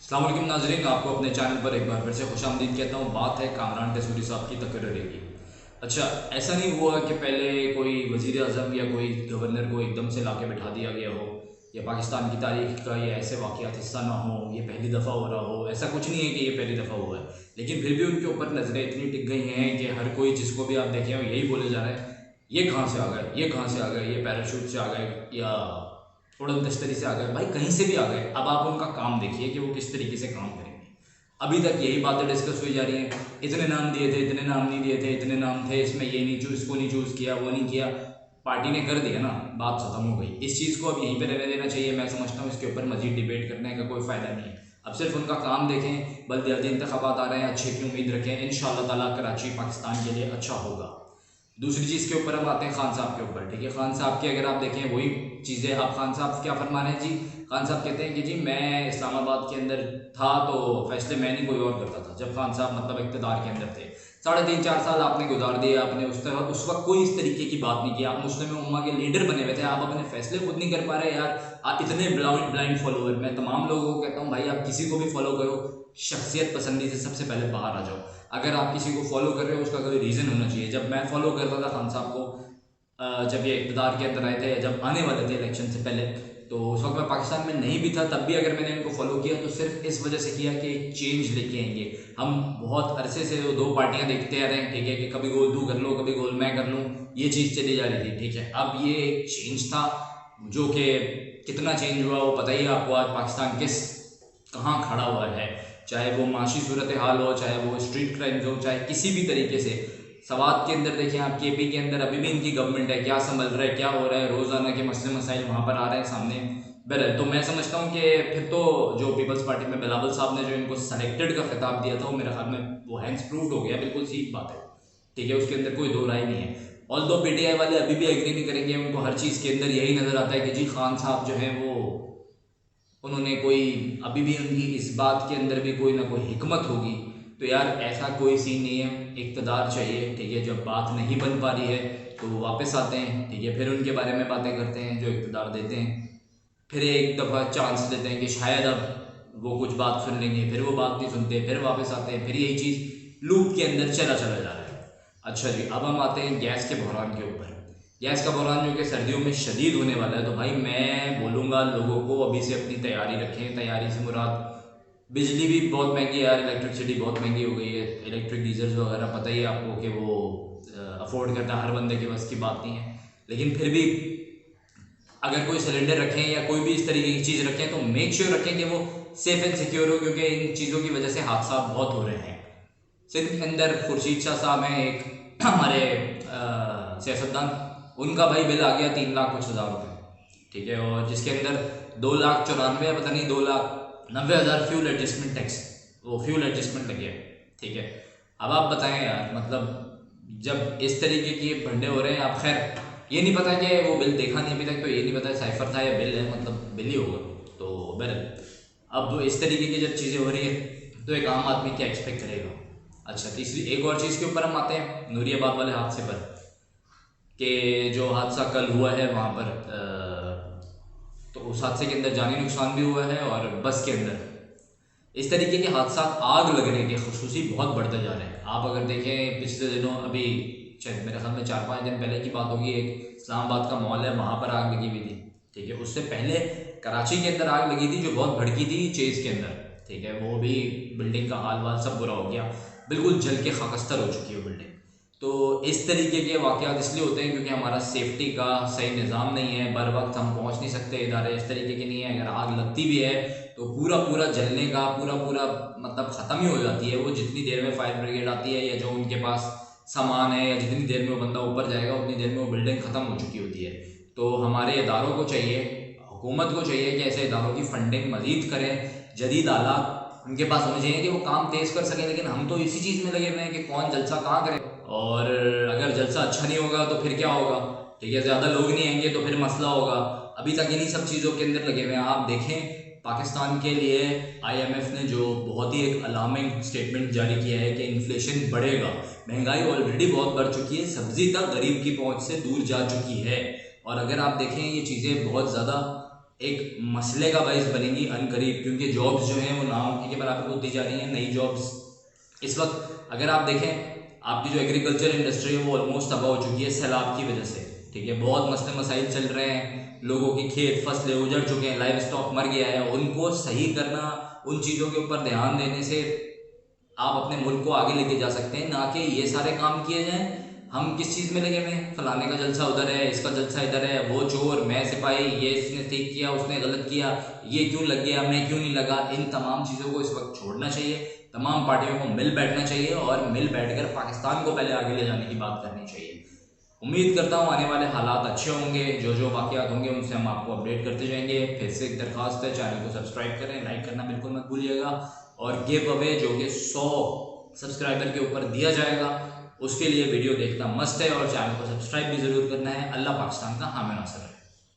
अस्सलाम वालेकुम नाजरीन, आपको अपने चैनल पर एक बार फिर से खुशामदीद कहता हूँ। बात है कामरान टेसूरी साहब की तकरीर की। अच्छा, ऐसा नहीं हुआ कि पहले कोई वज़ीर आज़म या कोई गवर्नर को एकदम से लाके बिठा दिया गया हो, या पाकिस्तान की तारीख का ये ऐसे वाक़यात हिस्सा ना हो, ये पहली दफ़ा हो रहा हो। ऐसा कुछ नहीं है कि ये पहली दफ़ा हुआ है, लेकिन फिर भी उनके ऊपर नज़रें इतनी टिक गई हैं कि हर कोई जिसको भी आप देखें यही बोले जा रहे हैं, ये कहाँ से आ गए, ये कहाँ से आ गए, ये पैराशूट से आ गए या उड़न तश्तरी से आ गए। भाई कहीं से भी आ गए, अब आप उनका काम देखिए कि वो किस तरीके से काम करेंगे। अभी तक यही बातें डिस्कस हुई जा रही हैं, इतने नाम दिए थे, इतने नाम नहीं दिए थे, इतने नाम थे, इसमें ये नहीं चूज, इसको नहीं चूज़ किया, वो नहीं किया। पार्टी ने कर दिया ना, बात खत्म हो गई। इस चीज़ को अब यहीं पे रहने देना चाहिए। मैं समझता हूँ इसके ऊपर मजीद डिबेट करने का कोई फ़ायदा नहीं है। अब सिर्फ उनका काम देखें, बल्दियाती इंतखाबात आ रहे हैं, अच्छे की उम्मीद रखें, इंशाअल्लाह ताला कराची पाकिस्तान के लिए अच्छा होगा। दूसरी चीज़ के ऊपर हम आते हैं खान साहब के ऊपर। ठीक है, खान साहब की अगर आप देखें वही चीज़ें, अब खान साहब क्या फरमा रहे हैं जी। खान साहब कहते हैं कि जी मैं इस्लामाबाद के अंदर था तो फैसले मैं नहीं कोई और करता था। जब खान साहब मतलब इक़्तिदार के अंदर थे, 3.5-4 साल आपने गुजार दिए, आपने उस वक्त कोई इस तरीके की बात नहीं की। आप मुस्लिम उम्मा के लीडर बने हुए थे, आप अपने फैसले खुद नहीं कर पा रहे यार। आप इतने ब्लाइंड फॉलोअर। मैं तमाम लोगों को कहता हूँ भाई, आप किसी को भी फॉलो करो, शख्सियत पसंदी से सबसे पहले बाहर आ जाओ। अगर आप किसी को फॉलो कर रहे हो उसका कोई रीज़न होना चाहिए। जब मैं फॉलो करता था खान साहब को, जब ये इक़्तिदार के अंदर आए थे, जब आने वाले थे इलेक्शन से पहले, तो उस वक्त मैं पाकिस्तान में नहीं भी था, तब भी अगर मैंने इनको फॉलो किया तो सिर्फ इस वजह से किया कि एक चेंज लेके आएंगे। हम बहुत अरसे से दो पार्टियां देखते आ रहे हैं, ठीक है, कि कभी गोल तू कर लो, कभी गोल मैं कर लूँ, ये चीज़ चली जा रही थी। ठीक है, अब ये एक चेंज था जो कि कितना चेंज हुआ वो पता ही है आपको। आज पाकिस्तान किस कहाँ खड़ा हुआ है, चाहे वो माशी सूरत हाल हो, चाहे वो स्ट्रीट क्राइम्स हो, चाहे किसी भी तरीके से। सवात के अंदर देखें आप, केपी के अंदर अभी भी इनकी गवर्नमेंट है, क्या संभल रहा है, क्या हो रहा है, रोज़ाना के मसले मसाइल वहाँ पर आ रहे हैं सामने। बहरहाल तो मैं समझता हूँ कि फिर तो जो पीपल्स पार्टी में बिलावल साहब ने जो इनको सेलेक्टेड का खिताब दिया था, वो मेरे ख्याल में वो हैंड्स प्रूव्ड हो गया, बिल्कुल सीधी बात है। ठीक है, उसके अंदर कोई दो राय नहीं है। ऑल दो पीटीआई वाले अभी भी एग्री नहीं करेंगे, उनको हर चीज़ के अंदर यही नज़र आता है कि जी खान साहब जो है वो, उन्होंने कोई, अभी भी उनकी इस बात के अंदर भी कोई ना कोई हिकमत होगी। तो यार ऐसा कोई सीन नहीं है, इक़्तिदार चाहिए। ठीक है, जब बात नहीं बन पा रही है तो वो वापस आते हैं। ठीक है, फिर उनके बारे में बातें करते हैं जो इक़्तिदार देते हैं, फिर एक दफ़ा चांस देते हैं कि शायद अब वो कुछ बात सुन लेंगे, फिर वो बात नहीं सुनते, फिर वापस आते हैं, फिर यही चीज़ लूप के अंदर चला चला जा रहा है। अच्छा जी, अब हम आते हैं गैस के बहरान के ऊपर। गैस का बहरान जो कि सर्दियों में शदीद होने वाला है, तो भाई मैं बोलूँगा लोगों को अभी से अपनी तैयारी रखें। तैयारी से मुराद, बिजली भी बहुत महंगी है यार, इलेक्ट्रिसिटी बहुत महंगी हो गई है, इलेक्ट्रिक गीजर्स वगैरह पता ही है आपको कि वो अफोर्ड करना हर बंदे के बस की बात नहीं है। लेकिन फिर भी अगर कोई सिलेंडर रखें या कोई भी इस तरीके की चीज़ रखें तो मेक श्योर रखें कि वो सेफ एंड सिक्योर हो, क्योंकि इन चीज़ों की वजह से हादसा बहुत हो रहे हैं। सिंध के अंदर खुर्शीद शाह साहब हैं एक हमारे सियासतदान, उनका भाई बिल आ गया 3,00,000 कुछ रुपये। ठीक है, और जिसके अंदर 2,94,000 पता नहीं 2,90,000 फ्यूल एडजस्टमेंट टैक्स, वो फ्यूल एडजस्टमेंट लग गया। ठीक है, अब आप बताएं यार, मतलब जब इस तरीके के भंडे हो रहे हैं, आप खैर ये नहीं पता कि वो बिल देखा नहीं अभी तक, तो ये नहीं पता साइफर था या बिल है, मतलब बिल ही होगा। तो बहरहाल अब इस तरीके की जब चीज़ें हो रही है तो एक आम आदमी क्या एक्सपेक्ट करेगा। अच्छा, तीसरी एक और चीज़ के ऊपर हम आते हैं, नूरियाबाद वाले हादसे पर, कि जो हादसा कल हुआ है वहाँ पर, तो उस हादसे के अंदर जानी नुकसान भी हुआ है और बस के अंदर इस तरीके के हादसा आग लगने के खसूसी बहुत बढ़ते जा रहे हैं। आप अगर देखें पिछले दिनों, अभी शायद मेरे ख्याल में 4-5 दिन पहले की बात होगी, एक इस्लामाबाद का मॉल है वहाँ पर आग लगी हुई थी। ठीक है, उससे पहले कराची के अंदर आग लगी थी जो बहुत भड़की थी चेज़ के अंदर। ठीक है, वो भी बिल्डिंग का हाल वाल सब बुरा हो गया, बिल्कुल जल के खाकस्तर हो चुकी है बिल्डिंग। तो इस तरीके के वाक़यात इसलिए होते हैं क्योंकि हमारा सेफ्टी का सही निज़ाम नहीं है, बर वक्त हम पहुँच नहीं सकते, इदारे इस तरीके के नहीं है। अगर आग लगती भी है तो पूरा पूरा जलने का पूरा मतलब ख़त्म ही हो जाती है वो, जितनी देर में फायर ब्रिगेड आती है या जो उनके पास सामान है, या जितनी देर में वो बंदा ऊपर जाएगा उतनी देर में वो बिल्डिंग ख़त्म हो चुकी होती है। तो हमारे इदारों को चाहिए, हुकूमत को चाहिए कि ऐसे इदारों की फंडिंग मज़ीद करें, जदीद आलात उनके पास होने चाहिए कि वो काम तेज़ कर सकें। लेकिन हम तो इसी चीज़ में लगे हुए हैं कि कौन जलसा कहाँ करे, और अगर जलसा अच्छा नहीं होगा तो फिर क्या होगा। ठीक है, ज़्यादा लोग नहीं आएंगे तो फिर मसला होगा। अभी तक इन्हीं सब चीज़ों के अंदर लगे हुए हैं। आप देखें पाकिस्तान के लिए आईएमएफ ने जो बहुत ही एक अलार्मिंग स्टेटमेंट जारी किया है कि इन्फ्लेशन बढ़ेगा, महंगाई ऑलरेडी बहुत बढ़ चुकी है, सब्जी तक गरीब की पहुंच से दूर जा चुकी है। और अगर आप देखें ये चीज़ें बहुत ज़्यादा एक मसले का बाइस बनेंगी अनकरीब, क्योंकि जॉब्स जो हैं वो नाम के बराबर को दी जा रही हैं। नई जॉब्स इस वक्त अगर आप देखें, आपकी जो एग्रीकल्चर इंडस्ट्री है वो ऑलमोस्ट तबाह हो चुकी है सैलाब की वजह से, ठीक है। बहुत मसले मसाइल चल रहे हैं, लोगों की खेत फसलें उजड़ चुके हैं, लाइव स्टॉक मर गया है। उनको सही करना, उन चीज़ों के ऊपर ध्यान देने से आप अपने मुल्क को आगे लेके जा सकते हैं, ना कि ये सारे काम किए जाएं। हम किस चीज़ में लगे हुए हैं, फलाने का जलसा उधर है, इसका जलसा इधर है, वो चोर, मैं सिपाही, ये इसने ठीक किया, उसने गलत किया, ये क्यों लग गया, मैं क्यों नहीं लगा। इन तमाम चीज़ों को इस वक्त छोड़ना चाहिए, तमाम पार्टियों को मिल बैठना चाहिए और मिल बैठकर पाकिस्तान को पहले आगे ले जाने की बात करनी चाहिए। उम्मीद करता हूँ आने वाले हालात अच्छे होंगे, जो जो वाक़यात होंगे उनसे हम आपको अपडेट करते जाएंगे। फिर से एक दरख्वास्त है, चैनल को सब्सक्राइब करें, लाइक करना बिल्कुल मत भूलिएगा, और गिव अवे जो कि 100 सब्सक्राइबर के ऊपर दिया जाएगा उसके लिए वीडियो देखना मस्त है, और चैनल को सब्सक्राइब भी ज़रूर करना है। अल्लाह पाकिस्तान का हामी नासर।